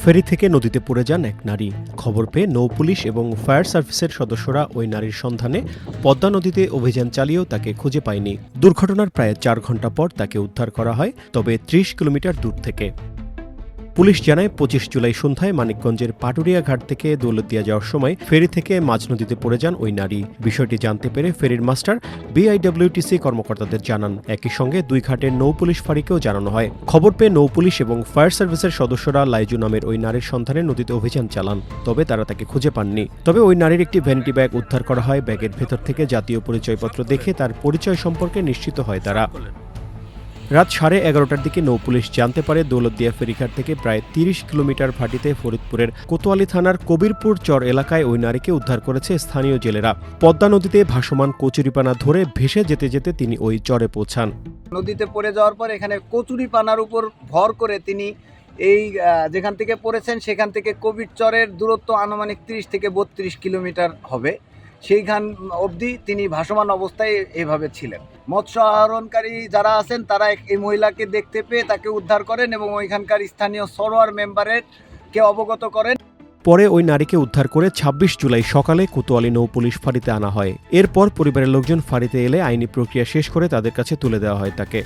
ফেরি থেকে নদীতে পড়ে যান এক নারী। খবর পেয়ে নৌ পুলিশ এবং ফায়ার সার্ভিসের সদস্যরা ওই নারীর সন্ধানে পদ্মা নদীতে অভিযান চালিয়েও তাকে খুঁজে পায়নি। দুর্ঘটনার প্রায় ৪ ঘণ্টা পর তাকে উদ্ধার করা হয়, তবে ৩০ কিলোমিটার দূর থেকে। পুলিশ জানায় ২৫ জুলাই সন্ধ্যায় মানিকগঞ্জের পাটুরিয়া ঘাট থেকে দৌলতদিয়া যাওয়ার সময় ফেরি থেকে মাঝ নদীতে পড়ে যান ওই নারী। বিষয়টি জানতে পেরে ফেরির মাস্টার বিআইডব্লিউটিসি কর্মকর্তাদের জানান। একই সঙ্গে দুই ঘাটের নৌ পুলিশ ফাঁড়িকেও জানানো হয়। খবর পেয়ে নৌ পুলিশ এবং ফায়ার সার্ভিসের সদস্যরা লাইজু নামের ওই নারীর সন্ধানে নদীতে অভিযান চালান, তবে তারা তাকে খুঁজে পাননি। তবে ওই নারীর একটি ভ্যানিটি ব্যাগ উদ্ধার করা হয়। ব্যাগের ভেতর থেকে জাতীয় পরিচয়পত্র দেখে তার পরিচয় সম্পর্কে নিশ্চিত হয় তারা। রাত 11:30টার দিকে নৌ পুলিশ জানতে পারে দৌলতদিয়া ফেরিঘাট থেকে প্রায় ৩০ কিলোমিটার ভাটিতে ফরিদপুরের কোতোয়ালি থানার কবিরপুর চর এলাকায় ওই নারীকে উদ্ধার করেছে স্থানীয় জেলেরা। পদ্মা নদীতে ভাসমান কচুরিপানা ধরে ভেসে যেতে যেতে তিনি ওই চরে পৌঁছান। নদীতে পড়ে যাওয়ার পর এখানে কচুরিপানার উপর ভর করে তিনি এই যেখান থেকে পড়েছেন সেখান থেকে কবির চরের দূরত্ব আনুমানিক ৩০ থেকে ৩২ কিলোমিটার হবে। সেইখান অবধি তিনি ভাসমান অবস্থায় এভাবে ছিলেন। মৎস্য আহরণকারী যারা আছেন তারা এই মহিলাকে দেখতে পেয়ে তাকে উদ্ধার করেন এবং ওইখানকার স্থানীয় সরোয়ার মেম্বারকে অবগত করেন। পরে ওই নারীকে উদ্ধার করে ২৬ জুলাই সকালে কোতোয়ালি নৌ পুলিশ ফাঁড়িতে আনা হয়। এরপর পরিবারের লোকজন ফাঁড়িতে এলে আইনি প্রক্রিয়া শেষ করে তাদের কাছে তুলে দেওয়া হয় তাকে।